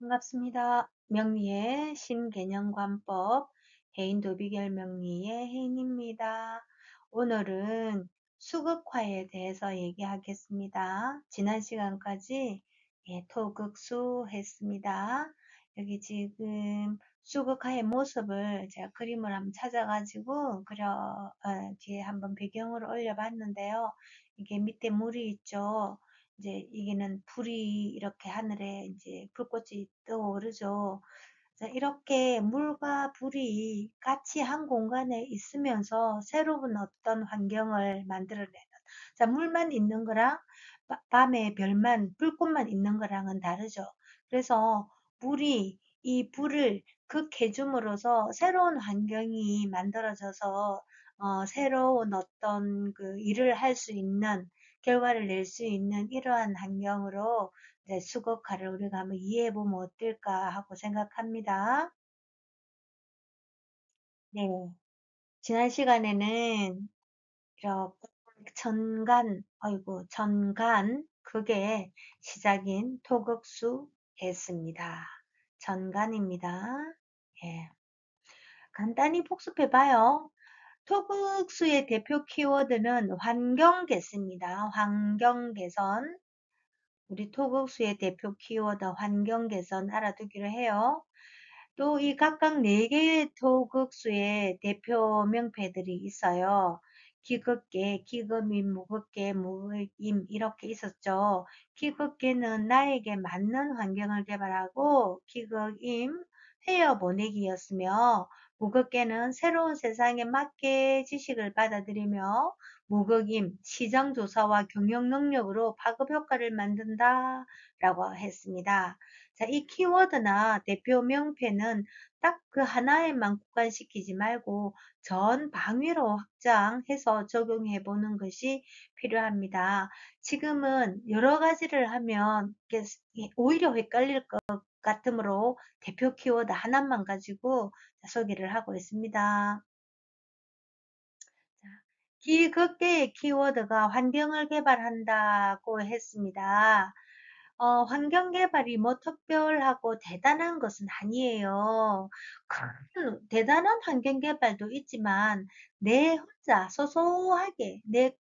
반갑습니다. 명리의 신개념관법 해인 도비결 명리의 해인입니다. 오늘은 수극화에 대해서 얘기하겠습니다. 지난 시간까지 토극수 했습니다. 여기 지금 수극화의 모습을 제가 그림을 한번 찾아가지고 뒤에 한번 배경으로 올려봤는데요. 이게 밑에 물이 있죠. 이제 이게는 불이 이렇게 하늘에 이제 불꽃이 떠오르죠. 자, 이렇게 물과 불이 같이 한 공간에 있으면서 새로운 어떤 환경을 만들어내는. 자, 물만 있는 거랑 밤에 별만, 불꽃만 있는 거랑은 다르죠. 그래서 물이 이 불을 극해줌으로써 새로운 환경이 만들어져서 새로운 어떤 그 일을 할 수 있는 결과를 낼 수 있는 이러한 환경으로 이제 수거카를 우리가 한번 이해해 보면 어떨까 하고 생각합니다. 네. 지난 시간에는 이렇게 전간, 그게 시작인 토극수 했습니다. 전간입니다. 예. 간단히 복습해 봐요. 토극수의 대표 키워드는 환경 개수입니다. 환경 개선. 우리 토국수의 대표 키워드 환경 개선 알아두기로 해요. 또 이 각각 4개의 토국수의 대표 명패들이 있어요. 기극계, 기금임, 무극계, 무임 이렇게 있었죠. 기극계는 나에게 맞는 환경을 개발하고 기극임, 헤어 보내기였으며 무극계는 새로운 세상에 맞게 지식을 받아들이며 무극임, 시장 조사와 경영 능력으로 파급 효과를 만든다 라고 했습니다. 자, 이 키워드나 대표 명패는 딱 그 하나에만 국한시키지 말고 전 방위로 확장해서 적용해 보는 것이 필요합니다. 지금은 여러 가지를 하면 오히려 헷갈릴 것 같으므로 대표 키워드 하나만 가지고 소개를 하고 있습니다. 기극계의 키워드가 환경을 개발한다고 했습니다. 환경 개발이 뭐 특별하고 대단한 것은 아니에요. 큰 대단한 환경 개발도 있지만 내 혼자 소소하게 내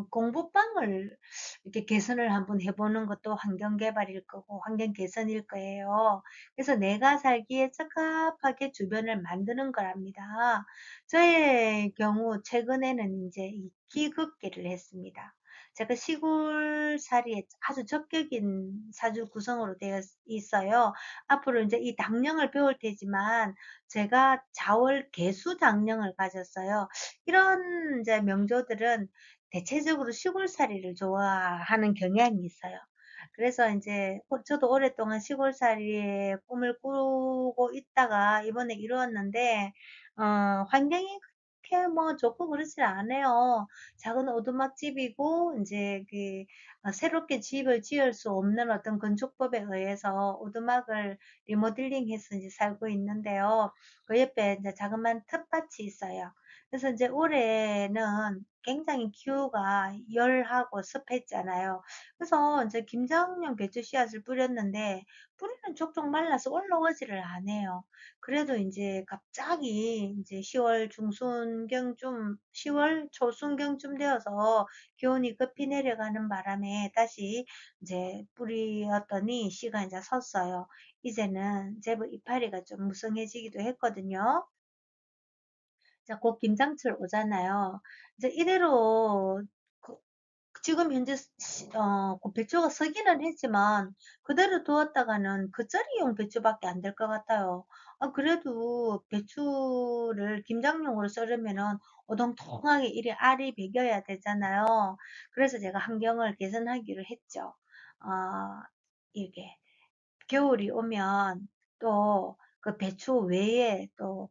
공부방을 이렇게 개선을 한번 해보는 것도 환경 개발일 거고 환경 개선일 거예요. 그래서 내가 살기에 적합하게 주변을 만드는 거랍니다. 저의 경우 최근에는 이제 이 기급기를 했습니다. 제가 시골살이에 아주 적격인 사주 구성으로 되어 있어요. 앞으로 이제 이 당령을 배울 테지만 제가 자월 개수 당령을 가졌어요. 이런 이제 명조들은 대체적으로 시골살이를 좋아하는 경향이 있어요. 그래서 이제 저도 오랫동안 시골살이의 꿈을 꾸고 있다가 이번에 이루었는데 환경이 그렇게 뭐 좋고 그렇지 않아요. 작은 오두막집이고 이제 새롭게 집을 지을 수 없는 어떤 건축법에 의해서 오두막을 리모델링해서 이제 살고 있는데요. 그 옆에 이제 자그마한 텃밭이 있어요. 그래서 이제 올해는 굉장히 기후가 열하고 습했잖아요. 그래서 이제 김장용 배추 씨앗을 뿌렸는데 뿌리는 족족 말라서 올라오지를 않아요. 그래도 이제 갑자기 이제 10월 중순경쯤, 10월 초순경쯤 되어서 기온이 급히 내려가는 바람에 다시 이제 뿌리었더니 씨가 이제 섰어요. 이제는 제법 이파리가 좀 무성해지기도 했거든요. 자, 곧 김장철 오잖아요. 이제 이대로 그- 지금 현재 그 배추가 서기는 했지만 그대로 두었다가는 겉절이용 배추밖에 안 될 것 같아요. 그래도 배추를 김장용으로 썰으면은 오동통하게 이리 알이 배겨야 되잖아요. 그래서 제가 환경을 개선하기로 했죠. 어, 이게 겨울이 오면 또 그 배추 외에 또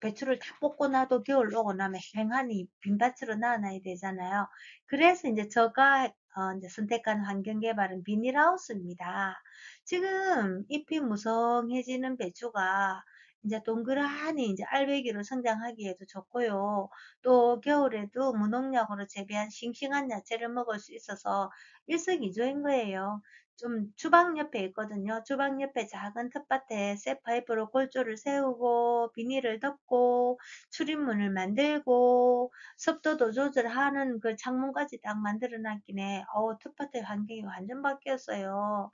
배추를 다 뽑고 나도 겨울 오고 나면 휑하니 빈밭으로 놔놔야 되잖아요. 그래서 이제 제가 이제 선택한 환경 개발은 비닐하우스입니다. 지금 잎이 무성해지는 배추가 이제 동그라니 이제 알배기로 성장하기에도 좋고요. 또 겨울에도 무농약으로 재배한 싱싱한 야채를 먹을 수 있어서 일석이조인 거예요. 좀 주방 옆에 있거든요. 주방 옆에 작은 텃밭에 쇠파이프로 골조를 세우고 비닐을 덮고 출입문을 만들고 습도도 조절하는 그 창문까지 딱 만들어 놨기에 텃밭의 환경이 완전 바뀌었어요.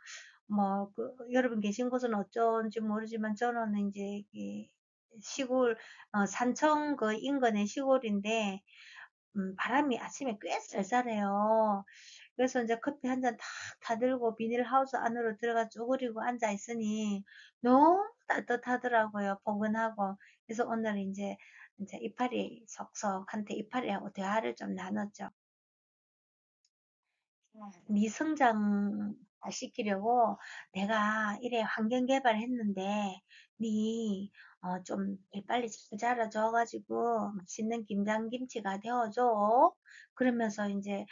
뭐, 여러분 계신 곳은 어쩐지 모르지만 저는 이제 이 시골, 산청 그 인근의 시골인데, 바람이 아침에 꽤 쌀쌀해요. 그래서 이제 커피 한 잔 탁 타들고 비닐하우스 안으로 들어가 쪼그리고 앉아 있으니 너무 따뜻하더라고요. 포근하고. 그래서 오늘 이제 이파리 속속한테 이파리하고 대화를 좀 나눴죠. 네 성장 시키려고 내가 이래 환경 개발했는데 네 좀 빨리 잘 자라줘가지고 맛있는 김장김치가 되어줘. 그러면서 이제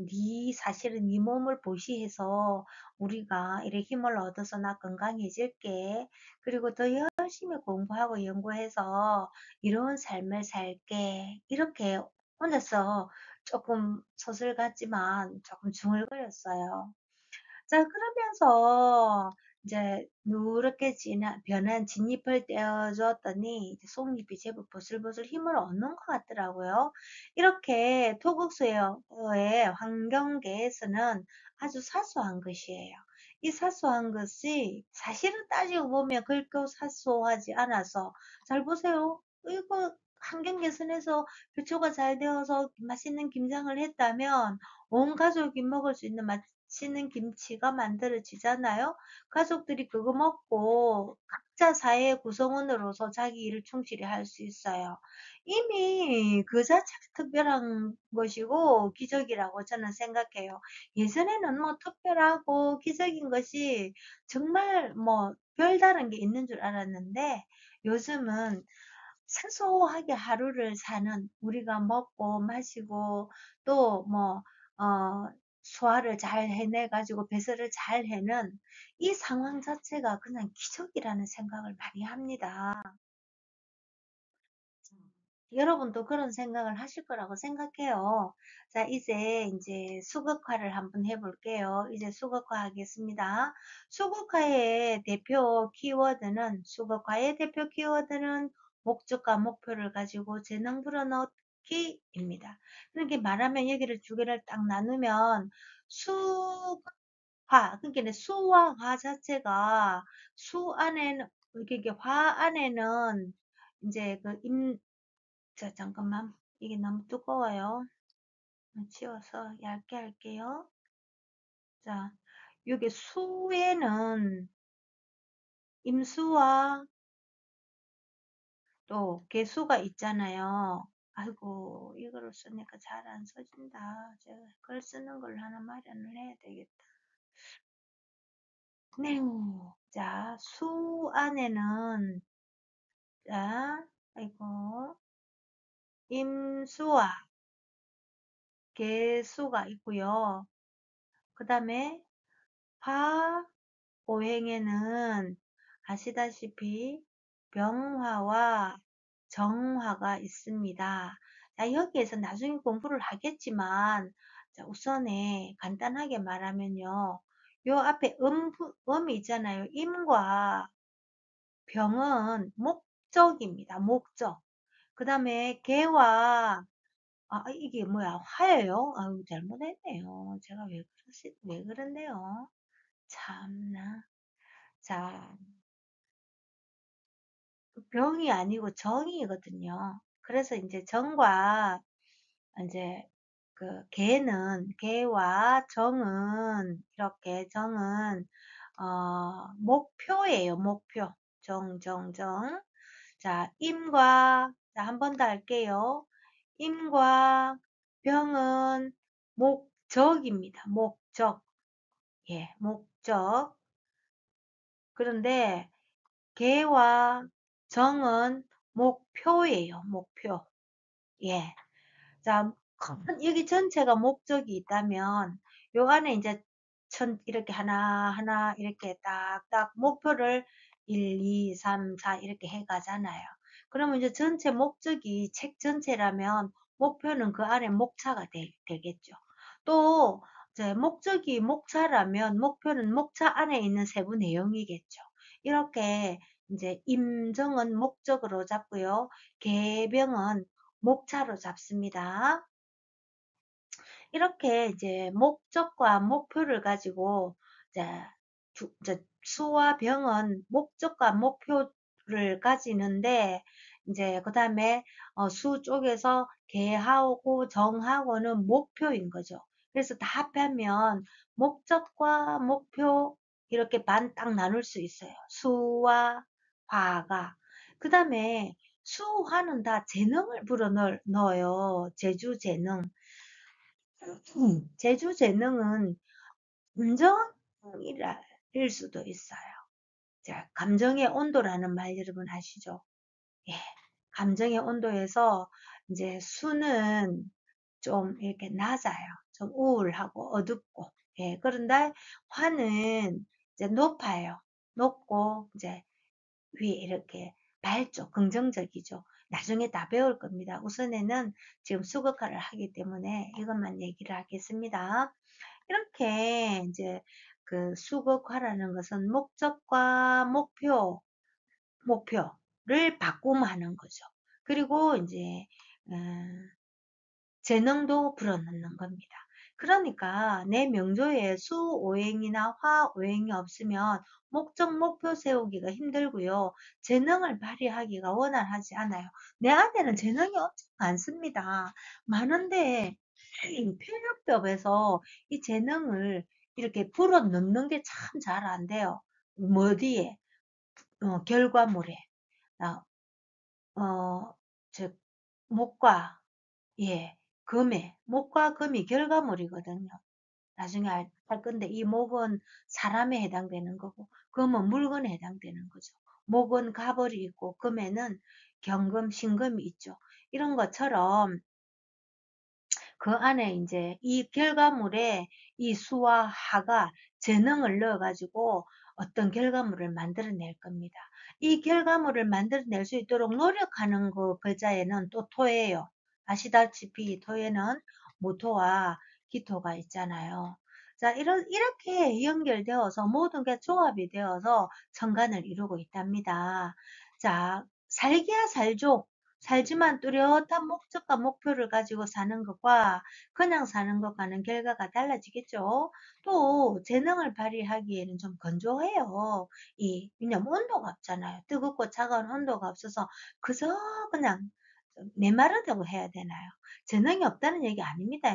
네 사실은 네 몸을 보시해서 우리가 이래 힘을 얻어서 나 건강해질게. 그리고 더 열심히 공부하고 연구해서 이로운 삶을 살게. 이렇게 혼자서 조금 소설 같지만 조금 중얼거렸어요. 자, 그러면서 이제 누렇게 변한 진잎을 떼어줬더니 이제 속잎이 제법 보슬보슬 힘을 얻는 것 같더라고요. 이렇게 토국수의 환경계에서는 아주 사소한 것이에요. 이 사소한 것이 사실은 따지고 보면 그렇게 사소하지 않아서 잘 보세요. 이거 환경 개선해서 배초가 잘 되어서 맛있는 김장을 했다면 온 가족이 먹을 수 있는 맛있는 김치가 만들어지잖아요. 가족들이 그거 먹고 각자 사회 구성원으로서 자기 일을 충실히 할 수 있어요. 이미 그 자체가 특별한 것이고 기적이라고 저는 생각해요. 예전에는 뭐 특별하고 기적인 것이 정말 뭐 별다른 게 있는 줄 알았는데 요즘은 사소하게 하루를 사는 우리가 먹고 마시고 또 뭐, 소화를 잘 해내가지고 배설을 잘 해는 이 상황 자체가 그냥 기적이라는 생각을 많이 합니다. 여러분도 그런 생각을 하실 거라고 생각해요. 자, 이제 수극화를 한번 해볼게요. 이제 수극화 하겠습니다. 수극화의 대표 키워드는 목적과 목표를 가지고 재능 불어넣기입니다. 그렇게 말하면 여기를 두 개를 딱 나누면 그러니까 수와 화 자체가 수 안에는 이게 화 안에는 이제 자, 잠깐만. 이게 너무 두꺼워요. 치워서 얇게 할게요. 자, 여기 수에는 임수와 또 개수가 있잖아요. 아이고, 이거를 쓰니까 잘 안 써진다. 제가 글 쓰는 걸 하나 마련을 해야 되겠다. 네. 자, 수 안에는, 자, 아이고, 임수와 개수가 있고요. 그 다음에 화, 오행에는 아시다시피 병화와 정화가 있습니다. 자, 여기에서 나중에 공부를 하겠지만, 자, 우선에 간단하게 말하면요. 요 앞에 음이 있잖아요. 임과 병은 목적입니다. 목적. 그 다음에 개와, 이게 뭐야, 화예요? 아유, 잘못했네요. 제가 왜 그런데요? 참나. 자, 병이 아니고 정이거든요. 그래서 이제 정과 이제 개와 정은 목표예요. 목표. 정. 자, 자, 한 번 더 할게요. 임과 병은 목적입니다. 목적. 예, 목적. 그런데 개와 정은 목표예요. 목표. 예. 자, 여기 전체가 목적이 있다면 요 안에 이제 이렇게 하나하나 이렇게 딱딱 목표를 1, 2, 3, 4 이렇게 해 가잖아요. 그러면 이제 전체 목적이 책 전체라면 목표는 그 안에 목차가 되겠죠. 또 이제 목적이 목차라면 목표는 목차 안에 있는 세부 내용이겠죠. 이렇게 이제 임정은 목적으로 잡고요. 계병은 목차로 잡습니다. 이렇게 이제 목적과 목표를 가지고 이제, 이제 수와 병은 목적과 목표를 가지는데 이제 그 다음에 수 쪽에서 계하고 정하고는 목표인 거죠. 그래서 다 합하면 목적과 목표 이렇게 반 딱 나눌 수 있어요. 수와 화가. 그 다음에 수화는 다 재능을 불어 넣어요. 제주 재능. 제주 재능은 감정일 수도 있어요. 자, 감정의 온도라는 말 여러분 아시죠? 예. 감정의 온도에서 이제 수는 좀 이렇게 낮아요. 좀 우울하고 어둡고. 예. 그런데 화는 이제 높아요. 높고 이제 위에 이렇게 밝죠. 긍정적이죠. 나중에 다 배울 겁니다. 우선에는 지금 수극화를 하기 때문에 이것만 얘기를 하겠습니다. 이렇게 이제 그 수극화라는 것은 목적과 목표를 바꿈하는 거죠. 그리고 이제 재능도 불어넣는 겁니다. 그러니까 내 명조에 수오행이나 화오행이 없으면 목적, 목표 세우기가 힘들고요. 재능을 발휘하기가 원활하지 않아요. 내 안에는 재능이 엄청 많습니다. 많은데 필력법에서 이 재능을 이렇게 불어넣는 게 참 잘 안 돼요. 뭐 어디에? 결과물에. 아, 즉 목과 예, 목과 금이 결과물이거든요. 나중에 할 건데 이 목은 사람에 해당되는 거고 금은 물건에 해당되는 거죠. 목은 가벌이 있고 금에는 경금, 신금이 있죠. 이런 것처럼 그 안에 이제 이 결과물에 이 수와 하가 재능을 넣어가지고 어떤 결과물을 만들어낼 겁니다. 이 결과물을 만들어낼 수 있도록 노력하는 그 글자에는 또 토예요. 아시다시피 토에는 모토와 기토가 있잖아요. 자, 이렇게 연결되어서 모든 게 조합이 되어서 천간을 이루고 있답니다. 자, 살기야 살죠. 살지만 뚜렷한 목적과 목표를 가지고 사는 것과 그냥 사는 것과는 결과가 달라지겠죠. 또 재능을 발휘하기에는 좀 건조해요. 왜냐면 온도가 없잖아요. 뜨겁고 차가운 온도가 없어서 그저 그냥 메마르다고 해야 되나요? 재능이 없다는 얘기 아닙니다.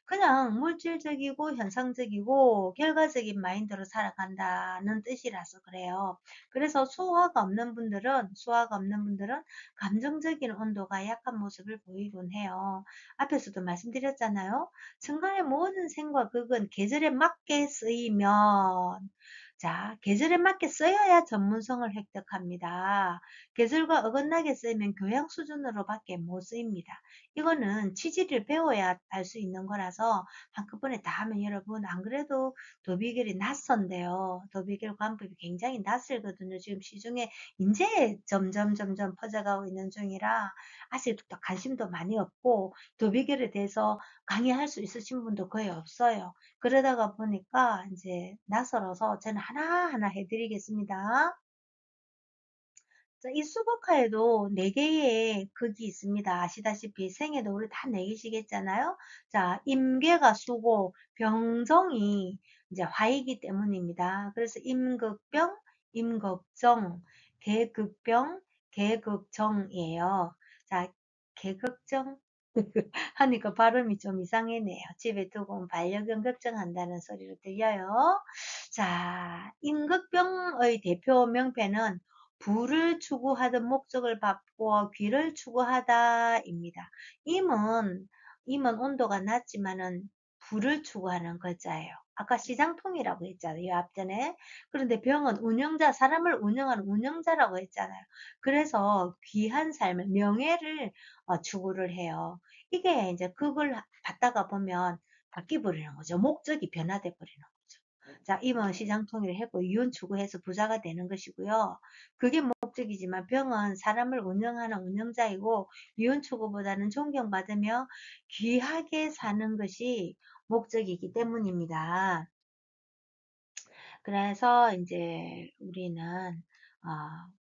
그냥 물질적이고 현상적이고 결과적인 마인드로 살아간다는 뜻이라서 그래요. 그래서 수화가 없는 분들은 감정적인 온도가 약한 모습을 보이곤 해요. 앞에서도 말씀드렸잖아요. 천간의 모든 생과 극은 계절에 맞게 쓰이면 자, 계절에 맞게 써야야 전문성을 획득합니다. 계절과 어긋나게 쓰이면 교양 수준으로밖에 못 쓰입니다. 이거는 치질을 배워야 알 수 있는 거라서 한꺼번에 다 하면 여러분 안 그래도 도비결이 낯선데요. 도비결 관법이 굉장히 낯설거든요. 지금 시중에 이제 점점 퍼져가고 있는 중이라 아직도 관심도 많이 없고 도비결에 대해서 강의할 수 있으신 분도 거의 없어요. 그러다가 보니까 이제 낯설어서 저는 하나하나 해드리겠습니다. 자, 이 수국화에도 4개의 극이 있습니다. 아시다시피 생에도 우리 다 4개씩 했잖아요. 자, 임계가 수고, 병정이 이제 화이기 때문입니다. 그래서 임극병, 임극정, 개극병, 개극정이에요. 자, 개극정 하니까 발음이 좀 이상하네요. 집에 두고 반려견 걱정한다는 소리로 들려요. 자, 임극병의 대표 명패는 부를 추구하던 목적을 받고 귀를 추구하다입니다. 임은 온도가 낮지만은 부를 추구하는 글자예요. 아까 시장통이라고 했잖아요. 앞전에. 그런데 병은 사람을 운영하는 운영자라고 했잖아요. 그래서 귀한 삶을, 명예를 추구를 해요. 이게 이제 그걸 받다가 보면 바뀌어 버리는 거죠. 목적이 변화돼 버리는 거죠. 자, 임은 시장통일을 했고 이윤 추구해서 부자가 되는 것이고요. 그게 목적이지만 병은 사람을 운영하는 운영자이고 이윤 추구보다는 존경받으며 귀하게 사는 것이 목적이기 때문입니다. 그래서 이제 우리는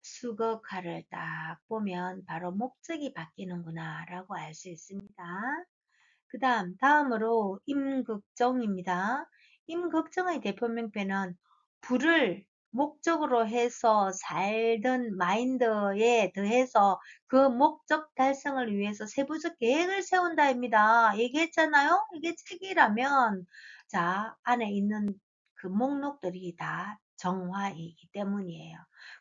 수극화를 딱 보면 바로 목적이 바뀌는구나라고 알 수 있습니다. 다음으로 임극정입니다. 임극정의 대표 명패는 불을 목적으로 해서 살던 마인드에 더해서 그 목적 달성을 위해서 세부적 계획을 세운다입니다. 얘기했잖아요? 이게 책이라면 자, 안에 있는 그 목록들이 다 정화이기 때문이에요.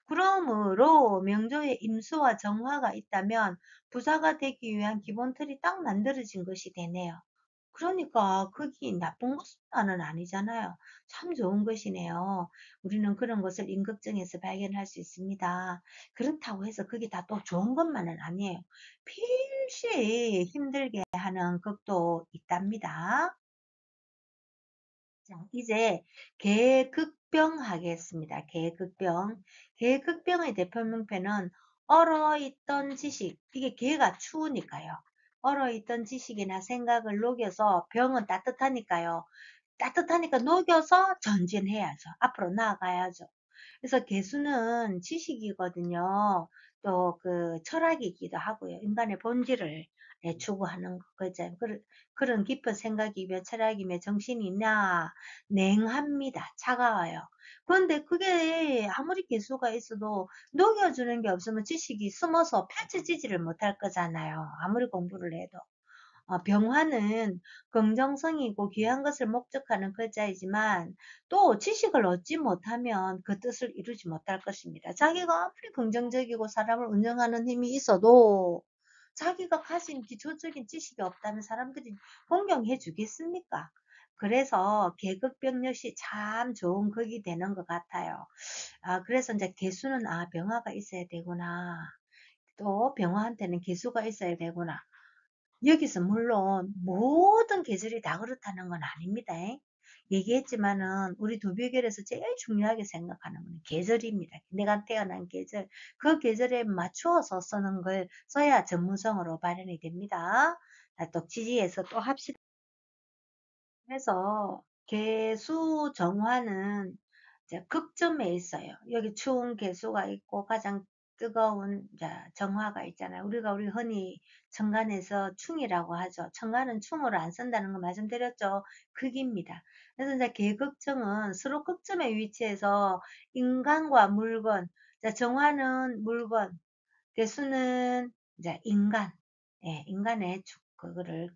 그러므로 명조에 임수와 정화가 있다면 부사가 되기 위한 기본 틀이 딱 만들어진 것이 되네요. 그러니까 그게 나쁜 것만은 아니잖아요. 참 좋은 것이네요. 우리는 그런 것을 임극정에서 발견할 수 있습니다. 그렇다고 해서 그게 다 또 좋은 것만은 아니에요. 필시 힘들게 하는 극도 있답니다. 자, 이제 개극병 하겠습니다. 개극병. 개극병의 대표 명패는 얼어있던 지식. 이게 개가 추우니까요. 얼어있던 지식이나 생각을 녹여서 병은 따뜻하니까요. 따뜻하니까 녹여서 전진해야죠. 앞으로 나아가야죠. 그래서 개수는 지식이거든요. 또 그 철학이기도 하고요. 인간의 본질을 추구하는 거죠. 그런 깊은 생각이며 철학이며 정신이나 냉합니다. 차가워요. 그런데 그게 아무리 개수가 있어도 녹여주는 게 없으면 지식이 숨어서 펼쳐지지를 못할 거잖아요. 아무리 공부를 해도. 병화는 긍정성이고 귀한 것을 목적하는 글자이지만 또 지식을 얻지 못하면 그 뜻을 이루지 못할 것입니다. 자기가 아무리 긍정적이고 사람을 운영하는 힘이 있어도 자기가 가진 기초적인 지식이 없다면 사람들이 공경해 주겠습니까? 그래서 계급병 역시 참 좋은 극이 되는 것 같아요. 그래서 이제 개수는 병화가 있어야 되구나. 또 병화한테는 개수가 있어야 되구나. 여기서 물론 모든 계절이 다 그렇다는 건 아닙니다. 얘기했지만은 우리 도별결에서 제일 중요하게 생각하는 건 계절입니다. 내가 태어난 계절, 그 계절에 맞추어서 쓰는 걸 써야 전문성으로 발현이 됩니다. 또 지지해서 또 합시다. 그래서 개수 정화는 이제 극점에 있어요. 여기 추운 개수가 있고 가장 뜨거운 정화가 있잖아요. 우리 흔히 천간에서 충이라고 하죠. 천간은 충으로 안 쓴다는 거 말씀드렸죠. 극입니다. 그래서 이제 개극정은 서로 극점에 위치해서 인간과 물건, 정화는 물건, 개수는 이제 인간, 인간의 그거를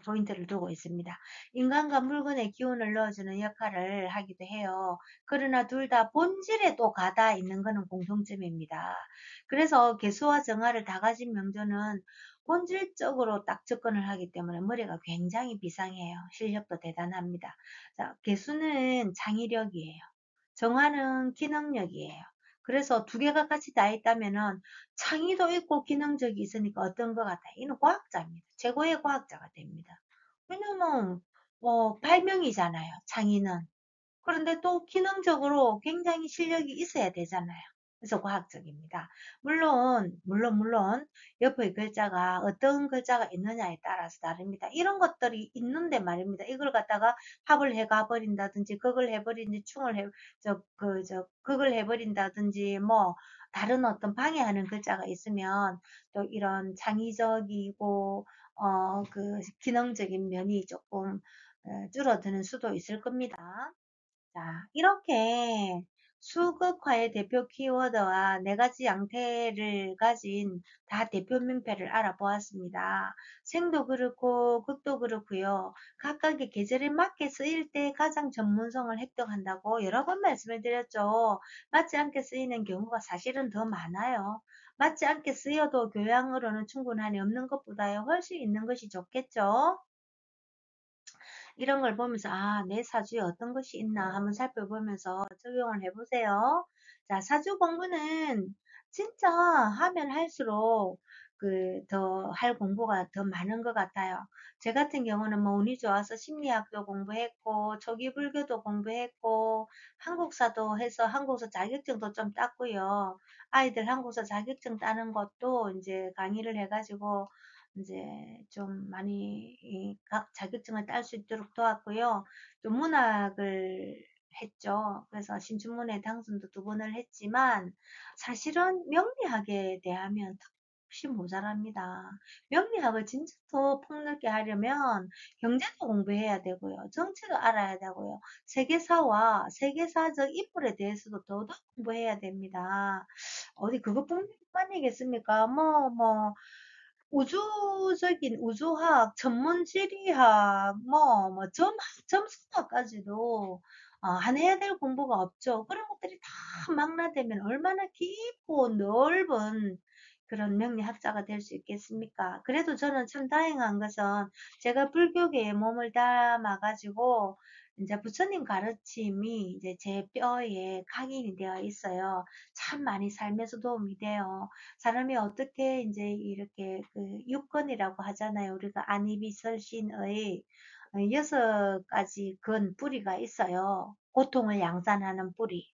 포인트를 두고 있습니다. 인간과 물건의 기운을 넣어주는 역할을 하기도 해요. 그러나 둘 다 본질에 또 가다 있는 것은 공통점입니다. 그래서 개수와 정화를 다 가진 명조는 본질적으로 딱 접근을 하기 때문에 머리가 굉장히 비상해요. 실력도 대단합니다. 자, 개수는 창의력이에요. 정화는 기능력이에요. 그래서 두 개가 같이 다 있다면은 창의도 있고 기능적이 있으니까 어떤 것 같아요? 이는 과학자입니다. 최고의 과학자가 됩니다. 왜냐면 발명이잖아요. 창의는. 그런데 또 기능적으로 굉장히 실력이 있어야 되잖아요. 그래서 과학적입니다. 물론 옆의 글자가 어떤 글자가 있느냐에 따라서 다릅니다. 이런 것들이 있는데 말입니다. 이걸 갖다가 합을 해가 버린다든지 극을 해버린지 극을 해버린다든지 뭐 다른 어떤 방해하는 글자가 있으면 또 이런 창의적이고 그 기능적인 면이 조금 줄어드는 수도 있을 겁니다. 자, 이렇게 수극화의 대표 키워드와 네 가지 양태를 가진 다 대표 명패를 알아보았습니다. 생도 그렇고 극도 그렇고요. 각각의 계절에 맞게 쓰일 때 가장 전문성을 획득한다고 여러 번 말씀을 드렸죠. 맞지 않게 쓰이는 경우가 사실은 더 많아요. 맞지 않게 쓰여도 교양으로는 충분하니 없는 것보다요. 훨씬 있는 것이 좋겠죠. 이런 걸 보면서 내 사주에 어떤 것이 있나 한번 살펴보면서 적용을 해보세요. 자, 사주 공부는 진짜 하면 할수록 더 할 공부가 더 많은 것 같아요. 제 같은 경우는 뭐 운이 좋아서 심리학도 공부했고, 초기 불교도 공부했고, 한국사도 해서 한국사 자격증도 좀 땄고요. 아이들 한국사 자격증 따는 것도 이제 강의를 해가지고 이제 좀 많이 각 자격증을 딸 수 있도록 도왔고요. 또 문학을 했죠. 그래서 신춘문예 당선도 2번을 했지만 사실은 명리학에 대하면 턱없이 모자랍니다. 명리학을 진짜 더 폭넓게 하려면 경제도 공부해야 되고요. 정치도 알아야 되고요. 세계사와 세계사적 인물에 대해서도 더더욱 공부해야 됩니다. 어디 그것뿐만이겠습니까? 우주적인 우주학, 천문지리학, 점수학까지도 안 해야 될 공부가 없죠. 그런 것들이 다 망라되면 얼마나 깊고 넓은 그런 명리학자가 될 수 있겠습니까? 그래도 저는 참 다행한 것은 제가 불교계에 몸을 담아가지고 이제 부처님 가르침이 이제 제 뼈에 각인이 되어 있어요. 참 많이 삶에서 도움이 돼요. 사람이 어떻게 이제 이렇게 그 육건이라고 하잖아요. 우리가 안이비설신의 6가지 근 뿌리가 있어요. 고통을 양산하는 뿌리.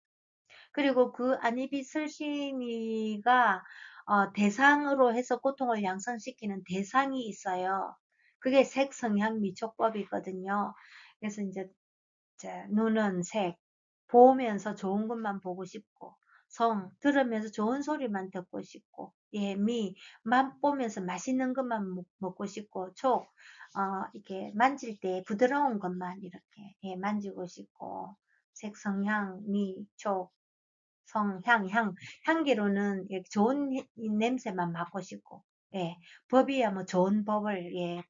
그리고 그 안이비설신이가 대상으로 해서 고통을 양산시키는 대상이 있어요. 그게 색성향미촉법이거든요. 그래서 이제 자, 눈은 색, 보면서 좋은 것만 보고 싶고, 성, 들으면서 좋은 소리만 듣고 싶고, 예, 미, 맛보면서 맛있는 것만 먹고 싶고, 촉, 이렇게 만질 때 부드러운 것만 이렇게, 예, 만지고 싶고, 색, 성향, 미, 촉, 성, 향기로는 이렇게 좋은 냄새만 맡고 싶고, 예, 법이야 뭐 좋은 법을, 예,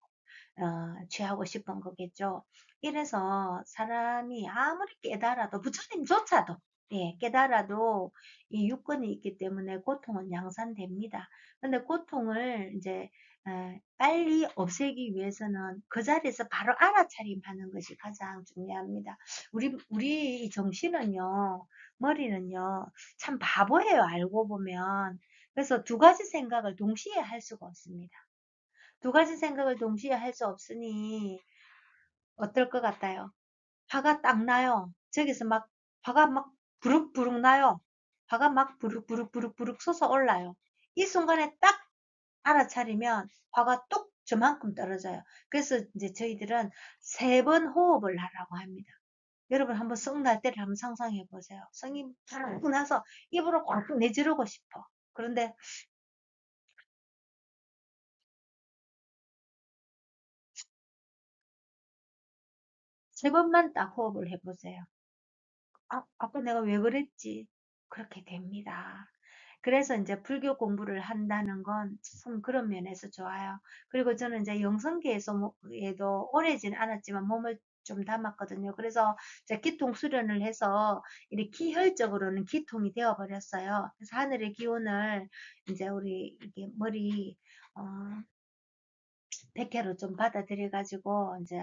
취하고 싶은 거겠죠. 이래서 사람이 아무리 깨달아도, 부처님조차도, 예, 깨달아도 이 육건이 있기 때문에 고통은 양산됩니다. 근데 고통을 이제 빨리 없애기 위해서는 그 자리에서 바로 알아차림하는 것이 가장 중요합니다. 우리 이 정신은요, 머리는요, 참 바보예요, 알고 보면. 그래서 2가지 생각을 동시에 할 수가 없습니다. 2가지 생각을 동시에 할 수 없으니 어떨 것 같아요? 화가 딱 나요. 저기서 막 화가 막 부룩부룩 나요. 화가 막 부룩부룩 솟아올라요. 이 순간에 딱 알아차리면 화가 뚝 저만큼 떨어져요. 그래서 이제 저희들은 3번 호흡을 하라고 합니다. 여러분 한번 성 날 때를 한번 상상해 보세요. 성이 푹 나서 입으로 꽉 내지르고 싶어. 그런데 3번만 딱 호흡을 해보세요. 아까 내가 왜 그랬지? 그렇게 됩니다. 그래서 이제 불교 공부를 한다는 건 참 그런 면에서 좋아요. 그리고 저는 이제 영성계에서 에도 오래진 않았지만 몸을 좀 담았거든요. 그래서 이제 기통 수련을 해서 이렇게 기혈적으로는 기통이 되어 버렸어요. 그래서 하늘의 기운을 이제 우리 이게 머리 어, 백회로 좀 받아들여 가지고 이제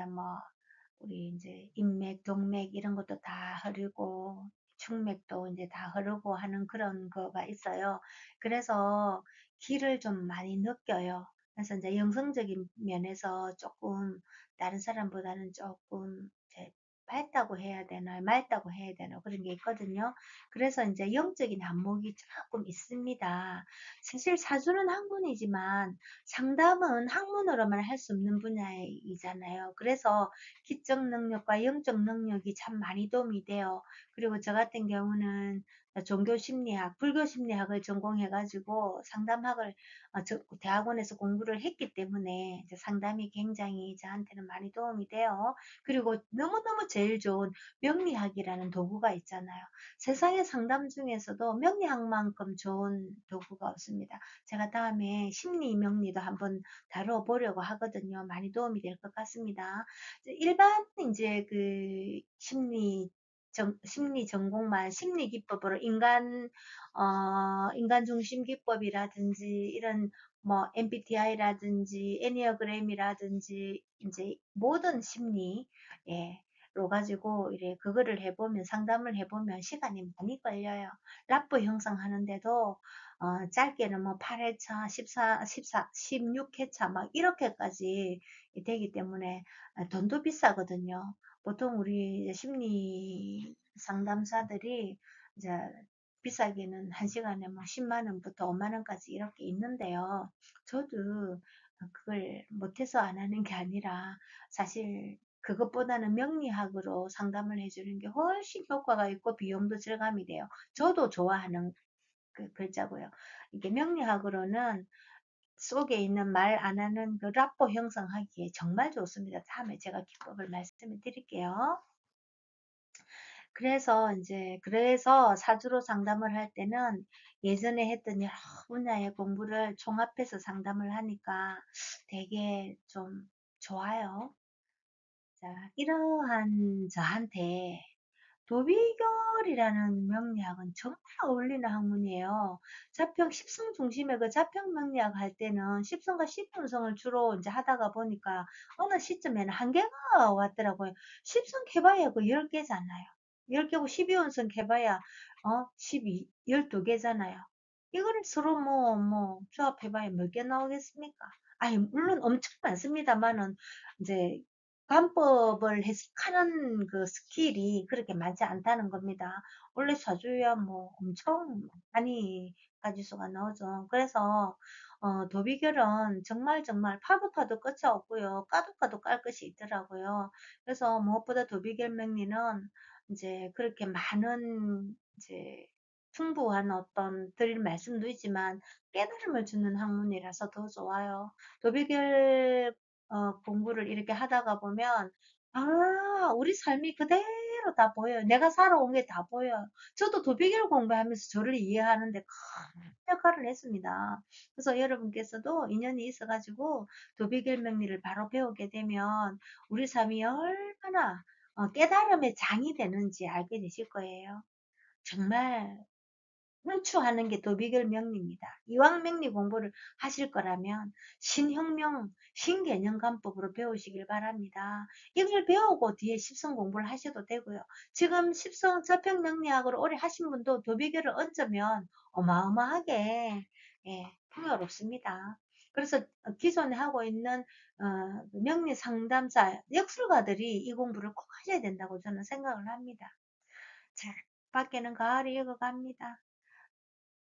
우리 이제 인맥, 동맥 이런 것도 다 흐르고 충맥도 이제 다 흐르고 하는 그런 거가 있어요. 그래서 기를 좀 많이 느껴요. 그래서 이제 영성적인 면에서 조금 다른 사람보다는 조금 이제 밝다고 해야 되나, 맑다고 해야 되나 그런 게 있거든요. 그래서 이제 영적인 안목이 조금 있습니다. 사실 사주는 학문이지만 상담은 학문으로만 할 수 없는 분야이잖아요. 그래서 기적 능력과 영적 능력이 참 많이 도움이 돼요. 그리고 저 같은 경우는 종교 심리학, 불교 심리학을 전공해가지고 상담학을 대학원에서 공부를 했기 때문에 이제 상담이 굉장히 저한테는 많이 도움이 돼요. 그리고 너무너무 제일 좋은 명리학이라는 도구가 있잖아요. 세상의 상담 중에서도 명리학만큼 좋은 도구가 없습니다. 제가 다음에 심리 명리도 한번 다뤄보려고 하거든요. 많이 도움이 될 것 같습니다. 일반 이제 그 심리 전공만 심리 기법으로 인간 중심 기법이라든지 이런 MBTI라든지 애니어그램이라든지 이제 모든 심리 로 가지고 이래 그거를 해보면 상담을 해보면 시간이 많이 걸려요. 라포 형성하는데도 짧게는 8회차, 16회차 막 이렇게까지 되기 때문에 돈도 비싸거든요. 보통 우리 심리 상담사들이 이제 비싸게는 1시간에 뭐 10만 원부터 5만 원까지 이렇게 있는데요. 저도 그걸 못해서 안 하는 게 아니라 사실 그것보다는 명리학으로 상담을 해주는 게 훨씬 효과가 있고 비용도 절감이 돼요. 저도 좋아하는 그 글자고요. 이게 명리학으로는 속에 있는 말 안 하는 그 라포 형성하기에 정말 좋습니다. 다음에 제가 기법을 말씀을 드릴게요. 그래서 사주로 상담을 할 때는 예전에 했던 여러 분야의 공부를 종합해서 상담을 하니까 되게 좀 좋아요. 자, 이러한 저한테 도비결이라는 명리학은 정말 어울리는 학문이에요. 자평, 십성 중심의 그 자평 명리학 할 때는 십성과 십운성을 주로 이제 하다가 보니까 어느 시점에는 한계가 왔더라고요. 십성 해봐야 그 10개잖아요. 10개고 12운성 해봐야, 12개잖아요. 이거를 서로 조합해봐야 몇 개 나오겠습니까? 아니, 물론 엄청 많습니다만은, 이제, 관법을 해석하는 그 스킬이 그렇게 많지 않다는 겁니다. 원래 사주야 뭐 엄청 많이 가지수가 나오죠. 그래서 도비결은 정말 정말 파도 파도 끝이 없고요. 까도 까도 깔 것이 있더라고요. 그래서 무엇보다 도비결 명리는 이제 그렇게 많은 이제 풍부한 어떤 드릴 말씀도 있지만 깨달음을 주는 학문이라서 더 좋아요. 도비결 공부를 이렇게 하다가 보면, 아, 우리 삶이 그대로 다 보여요. 내가 살아온 게 다 보여요. 저도 도비결 공부하면서 저를 이해하는데 큰 역할을 했습니다. 그래서 여러분께서도 인연이 있어가지고 도비결 명리를 바로 배우게 되면 우리 삶이 얼마나 깨달음의 장이 되는지 알게 되실 거예요. 정말 훔추하는 게 도비결 명리입니다. 이왕 명리 공부를 하실 거라면 신혁명, 신개념관법으로 배우시길 바랍니다. 이걸 배우고 뒤에 십성 공부를 하셔도 되고요. 지금 십성 저평 명리학으로 오래 하신 분도 도비결을 얹으면 어마어마하게 풍요롭습니다. 그래서 기존에 하고 있는 명리 상담사, 역술가들이 이 공부를 꼭 하셔야 된다고 저는 생각을 합니다. 자, 밖에는 가을이 익어갑니다.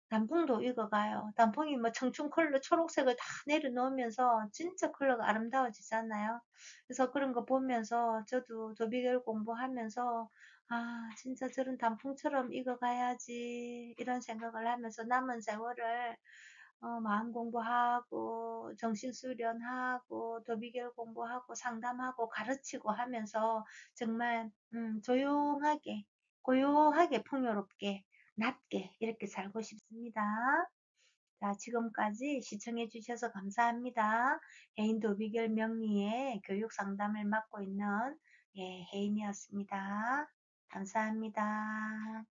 단풍도 익어가요. 단풍이 뭐 청춘 컬러 초록색을 다 내려놓으면서 진짜 컬러가 아름다워지잖아요. 그래서 그런 거 보면서 저도 도비결 공부하면서 아, 진짜 저런 단풍처럼 익어가야지 이런 생각을 하면서 남은 세월을 마음 공부하고 정신 수련하고 도비결 공부하고 상담하고 가르치고 하면서 정말 조용하게 고요하게 풍요롭게 낮게 이렇게 살고 싶습니다. 자, 지금까지 시청해 주셔서 감사합니다. 해인 도비결 명리의 교육 상담을 맡고 있는 혜인이었습니다. 감사합니다.